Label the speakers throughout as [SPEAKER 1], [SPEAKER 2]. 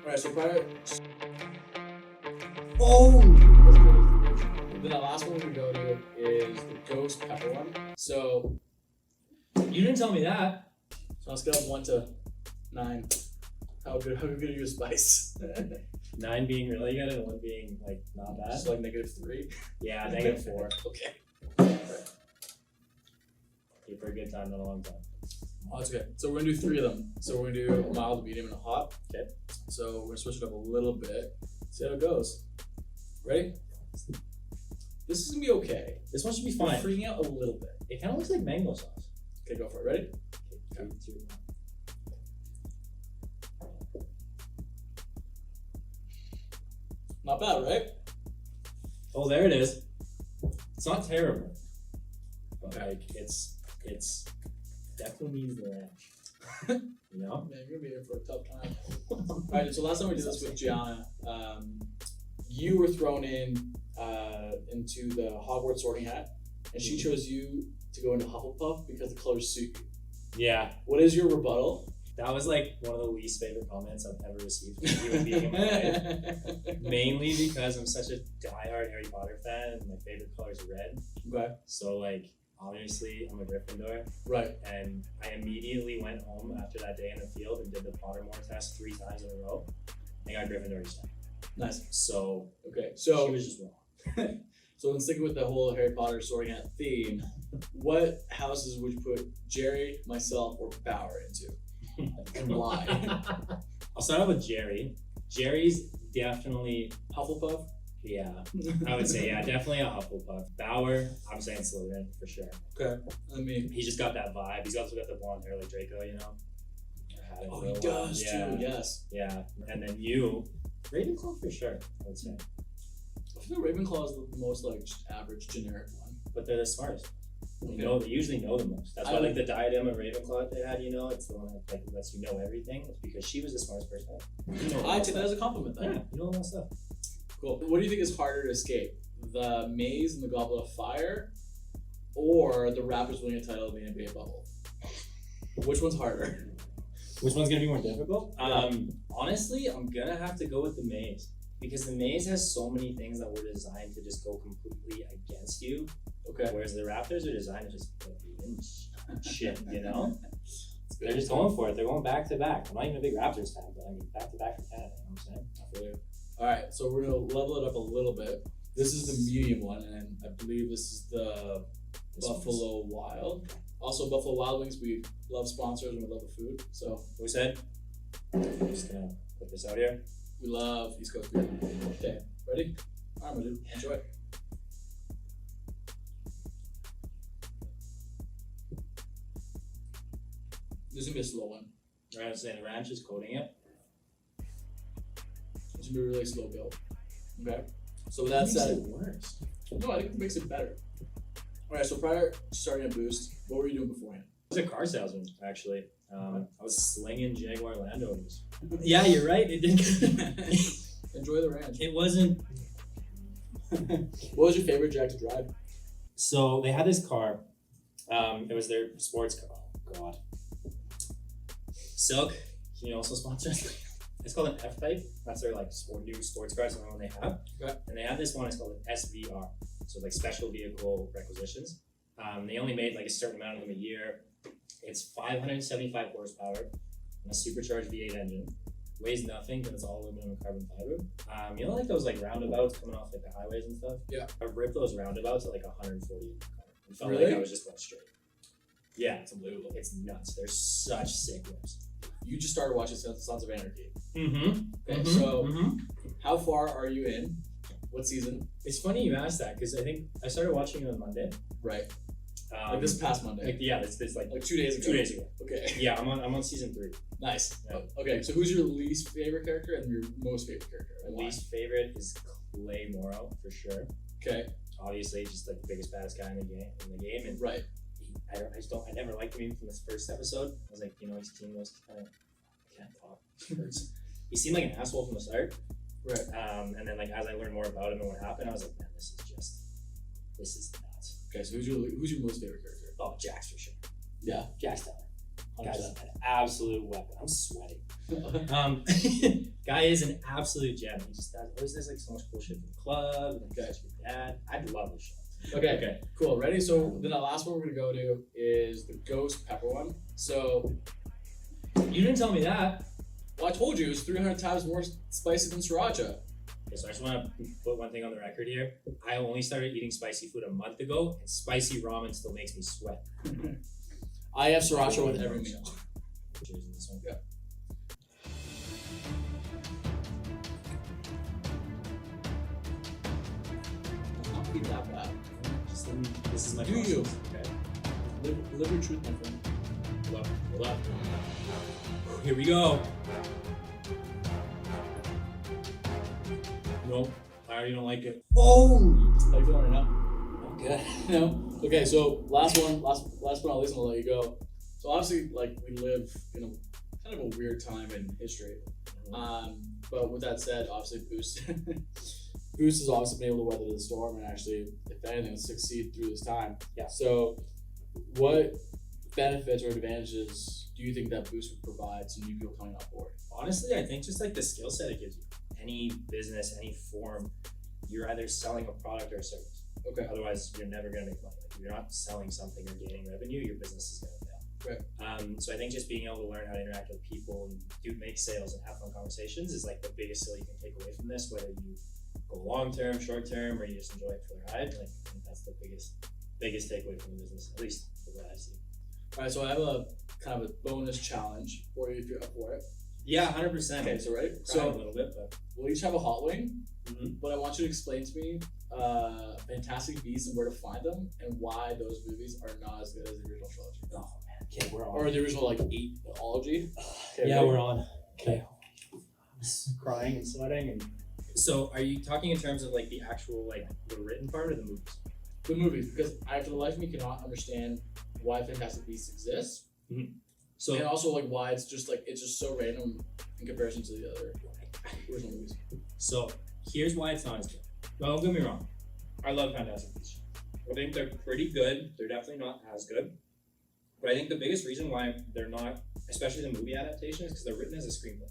[SPEAKER 1] Alright, so prior. Oh! Then the last one we go to is the ghost pepper one. So.
[SPEAKER 2] You didn't tell me that.
[SPEAKER 1] So on a scale of 1 to 9, how good are you with spice?
[SPEAKER 2] 9 being really good and 1 being like not bad.
[SPEAKER 1] Just like -3.
[SPEAKER 2] Yeah, -4.
[SPEAKER 1] Okay.
[SPEAKER 2] Okay, for a good time, not a long time.
[SPEAKER 1] Oh, that's okay. So we're gonna do 3 of them. So we're gonna do a mild, medium, and a hot.
[SPEAKER 2] Okay.
[SPEAKER 1] So we're gonna switch it up a little bit. See how it goes. Ready? This is gonna be okay.
[SPEAKER 2] This one should be
[SPEAKER 1] We're
[SPEAKER 2] fine.
[SPEAKER 1] freaking out a little bit.
[SPEAKER 2] It kind of looks like mango sauce.
[SPEAKER 1] Okay, go for it. Ready?
[SPEAKER 2] Okay, 3, 2, 1.
[SPEAKER 1] Not bad, right?
[SPEAKER 2] Oh, there it is. It's not terrible. But
[SPEAKER 1] Okay.
[SPEAKER 2] like it's definitely needs the ranch. You know?
[SPEAKER 1] Man, you're gonna be here for a tough time. Alright, so last time we did this with Gianna, you were thrown into the Hogwarts sorting hat, and she chose you to go into Hufflepuff because the colors suit you.
[SPEAKER 2] Yeah.
[SPEAKER 1] What is your rebuttal?
[SPEAKER 2] That was like one of the least favorite comments I've ever received from a human being in my life. Mainly because I'm such a diehard Harry Potter fan and my favorite color is red.
[SPEAKER 1] Okay.
[SPEAKER 2] So like obviously I'm a Gryffindor.
[SPEAKER 1] Right.
[SPEAKER 2] And I immediately went home after that day in the field and did the Pottermore test 3 times in a row. I got Gryffindor each time.
[SPEAKER 1] Nice.
[SPEAKER 2] So
[SPEAKER 1] Okay.
[SPEAKER 2] she
[SPEAKER 1] So
[SPEAKER 2] was just wrong.
[SPEAKER 1] so then sticking with the whole Harry Potter sorting hat theme, what houses would you put Jerry, myself, or Bauer into? And why?
[SPEAKER 2] I'll start off with Jerry. Jerry's definitely
[SPEAKER 1] Hufflepuff?
[SPEAKER 2] yeah. I would say yeah, definitely a Hufflepuff. Bauer, I'm saying Slytherin for sure.
[SPEAKER 1] Okay. I mean,
[SPEAKER 2] He's just got that vibe. He's also got the blonde hair like Draco, you know. Had it
[SPEAKER 1] oh,
[SPEAKER 2] for
[SPEAKER 1] he
[SPEAKER 2] a while.
[SPEAKER 1] does
[SPEAKER 2] Yeah.
[SPEAKER 1] too, yes.
[SPEAKER 2] Yeah, and then you, Ravenclaw for sure. I would say,
[SPEAKER 1] I feel like Ravenclaw is the most like just average generic one.
[SPEAKER 2] but they're the smartest.
[SPEAKER 1] Okay.
[SPEAKER 2] They usually know the most. That's why like the diadem of Ravenclaw they had, you know, it's the one that like lets you know everything. It's because she was the smartest person. You know
[SPEAKER 1] I take that as a compliment then.
[SPEAKER 2] yeah, you know all that stuff.
[SPEAKER 1] Cool. What do you think is harder to escape? The maze in the Goblet of Fire, or the Raptors winning a title in the NBA bubble? Which one's harder?
[SPEAKER 2] Which one's gonna be more difficult?
[SPEAKER 1] Yeah.
[SPEAKER 2] Honestly, I'm gonna have to go with the maze because the maze has so many things that were designed to just go completely against you.
[SPEAKER 1] Okay.
[SPEAKER 2] Whereas the Raptors are designed to just put you in shit, you know? They're just going for it. They're going back to back. I'm not even a big Raptors fan, but I mean back to back from Canada, you know what I'm saying?
[SPEAKER 1] I feel you. Alright, so we're gonna level it up a little bit. This is the medium one, and I believe this is the Buffalo Wild. Also, Buffalo Wild Wings, we love sponsors and we love the food. So
[SPEAKER 2] Who said? I'm just gonna put this out here.
[SPEAKER 1] we love East Coast beer. Okay, ready? Alright, my dude, enjoy. This is gonna be a slow one.
[SPEAKER 2] Right, I'm saying the ranch is coating it.
[SPEAKER 1] It's gonna be a really slow build. Okay. So with that
[SPEAKER 2] Makes
[SPEAKER 1] said,
[SPEAKER 2] it worse.
[SPEAKER 1] no, I think it makes it better. Alright, so prior to starting a boost, what were you doing beforehand?
[SPEAKER 2] I was a car salesman, actually. I was slinging Jaguar Land Rovers.
[SPEAKER 3] Yeah, you're right. It didn't.
[SPEAKER 1] Enjoy the ranch.
[SPEAKER 3] It wasn't.
[SPEAKER 1] What was your favorite Jag to drive?
[SPEAKER 2] So they had this car. It was their sports car. Oh God. Silk, can you also sponsor us? It's called an F-Type. That's their like new sports cars, the one they have.
[SPEAKER 1] Okay.
[SPEAKER 2] And they have this one. It's called an SVR. So like special vehicle requisitions. They only made like a certain amount of them a year. It's 575 horsepower and a supercharged V8 engine. Weighs nothing because it's all aluminum and carbon fiber. You know, like those like roundabouts coming off like the highways and stuff.
[SPEAKER 1] Yeah.
[SPEAKER 2] I ripped those roundabouts at like 140 in the car. It felt
[SPEAKER 1] Really?
[SPEAKER 2] like I was just going straight. Yeah,
[SPEAKER 1] It's unbelievable.
[SPEAKER 2] it's nuts. They're such sick whips.
[SPEAKER 1] You just started watching Sons of Anarchy.
[SPEAKER 2] Mm-hmm.
[SPEAKER 1] Okay, so how far are you in? What season?
[SPEAKER 2] It's funny you asked that because I think I started watching it on Monday.
[SPEAKER 1] Right. Like this past Monday.
[SPEAKER 2] Like yeah, this like
[SPEAKER 1] Like 2 days ago.
[SPEAKER 2] 2 days ago.
[SPEAKER 1] Okay.
[SPEAKER 2] Yeah, I'm on season 3.
[SPEAKER 1] Nice.
[SPEAKER 2] Yeah.
[SPEAKER 1] Okay, so who's your least favorite character and your most favorite character?
[SPEAKER 2] My
[SPEAKER 1] And why?
[SPEAKER 2] least favorite is Clay Morrow for sure.
[SPEAKER 1] Okay.
[SPEAKER 2] Obviously, just like the biggest baddest guy in the game, and
[SPEAKER 1] Right.
[SPEAKER 2] I never liked him even from this first episode. I was like, you know, his team was kind of I can't talk. He seemed like an asshole from the start.
[SPEAKER 1] Right.
[SPEAKER 2] And then like as I learned more about him and what happened, I was like, man, this is nuts.
[SPEAKER 1] Okay, so who's your most favorite character?
[SPEAKER 2] Oh, Jax for sure.
[SPEAKER 1] Yeah.
[SPEAKER 2] Jax Teller. Guy's
[SPEAKER 1] 100%.
[SPEAKER 2] an absolute weapon. I'm sweating. Guy is an absolute gem. He just does like so much cool shit for the club and like for dad. I'd love this show.
[SPEAKER 1] Okay, cool. Ready? So then the last one we're gonna go to is the ghost pepper one. So
[SPEAKER 2] You didn't tell me that.
[SPEAKER 1] well, I told you it's 300 times more spicy than sriracha.
[SPEAKER 2] Okay, so I just want to put one thing on the record here. I only started eating spicy food a month ago, and spicy ramen still makes me sweat.
[SPEAKER 1] I have sriracha with every meal.
[SPEAKER 2] Cheers in this one.
[SPEAKER 1] Yeah. Not be that bad.
[SPEAKER 2] Just let me, this is my
[SPEAKER 1] Do you?
[SPEAKER 2] process, okay?
[SPEAKER 1] Live your truth, my friend.
[SPEAKER 2] Hold up. Here we go. Nope, I already don't like it.
[SPEAKER 1] Oh! How you feeling right now?
[SPEAKER 2] Okay.
[SPEAKER 1] No? Okay, so last one, but not least, I'll let you go. So obviously, like, we live in a kind of a weird time in history. But with that said, obviously Boost Boost has obviously been able to weather the storm and actually, if anything, succeed through this time.
[SPEAKER 2] Yeah.
[SPEAKER 1] So what benefits or advantages do you think that Boost would provide to new people coming on board?
[SPEAKER 2] Honestly, I think just like the skill set it gives you. Any business, any form, you're either selling a product or a service.
[SPEAKER 1] Okay.
[SPEAKER 2] Otherwise, you're never going to make money. Like, if you're not selling something or gaining revenue, your business is going to fail.
[SPEAKER 1] Right.
[SPEAKER 2] So I think just being able to learn how to interact with people and make sales and have fun conversations is like the biggest skill you can take away from this. Whether you go long term, short term, or you just enjoy it for the ride, like I think that's the biggest takeaway from the business, at least for what I see.
[SPEAKER 1] All right, so I have a kind of a bonus challenge for you if you're up for it.
[SPEAKER 2] Yeah, 100%.
[SPEAKER 1] Okay, so ready?
[SPEAKER 2] So a little bit, but
[SPEAKER 1] We'll each have a hot wing,
[SPEAKER 2] Mhm.
[SPEAKER 1] but I want you to explain to me Fantastic Beasts and where to find them and why those movies are not as good as the original trilogy.
[SPEAKER 2] oh man, okay, we're on.
[SPEAKER 1] Or the original, like, 8-ology. Okay,
[SPEAKER 2] Yeah,
[SPEAKER 1] ready?
[SPEAKER 2] we're on. Okay. Crying and sweating and. So, are you talking in terms of like the actual like the written part or the movies?
[SPEAKER 1] The movies, because I, for the life of me, cannot understand why Fantastic Beasts exists.
[SPEAKER 2] So,
[SPEAKER 1] And also, like, why it's just so random in comparison to the other original movies.
[SPEAKER 2] so here's why it's not as good. Well, don't get me wrong. I love Fantastic Beasts. I think they're pretty good. They're definitely not as good. But I think the biggest reason why they're not, especially the movie adaptation, is because they're written as a screenplay.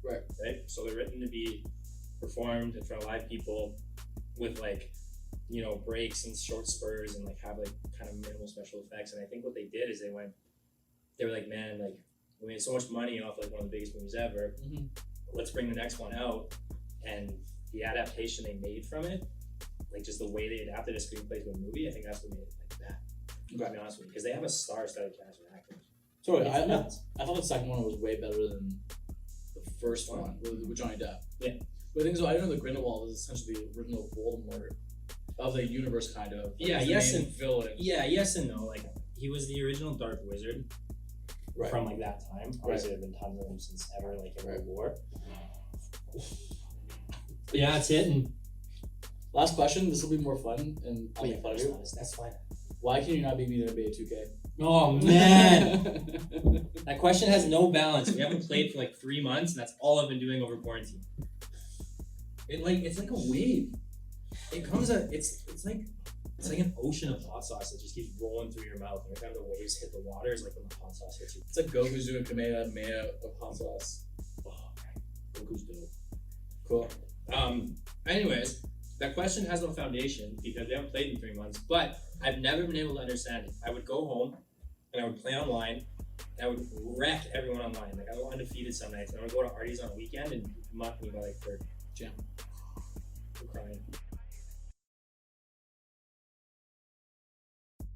[SPEAKER 1] Right.
[SPEAKER 2] Right? So they're written to be performed in front of live people with like, breaks and short spurs and like have like kind of minimal special effects. And I think what they did is they were like, man, like we made so much money off like one of the biggest movies ever.
[SPEAKER 1] Mm-hmm.
[SPEAKER 2] Let's bring the next one out. And the adaptation they made from it, like just the way they adapted a screenplay to a movie, I think that's what made it like that. To be honest with you, because they have a star-studded cast of actors.
[SPEAKER 1] Sorry,
[SPEAKER 2] It's nuts.
[SPEAKER 1] I thought the second one was way better than the first one with Johnny Depp.
[SPEAKER 2] Yeah.
[SPEAKER 1] But the thing is, I didn't know that Grindelwald was essentially the original Voldemort of the universe, kind of. Like,
[SPEAKER 2] Yeah,
[SPEAKER 1] he's the
[SPEAKER 2] yes
[SPEAKER 1] main
[SPEAKER 2] and-
[SPEAKER 1] villain.
[SPEAKER 2] Yeah, yes and no. Like he was the original Dark Wizard
[SPEAKER 1] Right.
[SPEAKER 2] from like that time. Obviously, there have been tons of them since ever, like in World War. But yeah, that's it. And
[SPEAKER 1] Last question. This will be more fun, and I'll make fun of you.
[SPEAKER 2] that's fine.
[SPEAKER 1] Why can you not beat me in NBA 2K?
[SPEAKER 2] Oh man, that question has no balance. We haven't played for like 3 months, and that's all I've been doing over quarantine. It's like a wave. It comes out. It's like an ocean of hot sauce that just keeps rolling through your mouth. Every time the waves hit the water is like when the hot sauce hits you.
[SPEAKER 1] It's like Goku's doing Kamehameha of hot sauce.
[SPEAKER 2] Oh man, Goku's dope.
[SPEAKER 1] Cool.
[SPEAKER 2] Anyways, that question has no foundation because we haven't played in 3 months, but I've never been able to understand it. I would go home and I would play online and I would wreck everyone online. Like I go undefeated some nights and I would go to Artie's on a weekend and mock me by like third.
[SPEAKER 1] Jam.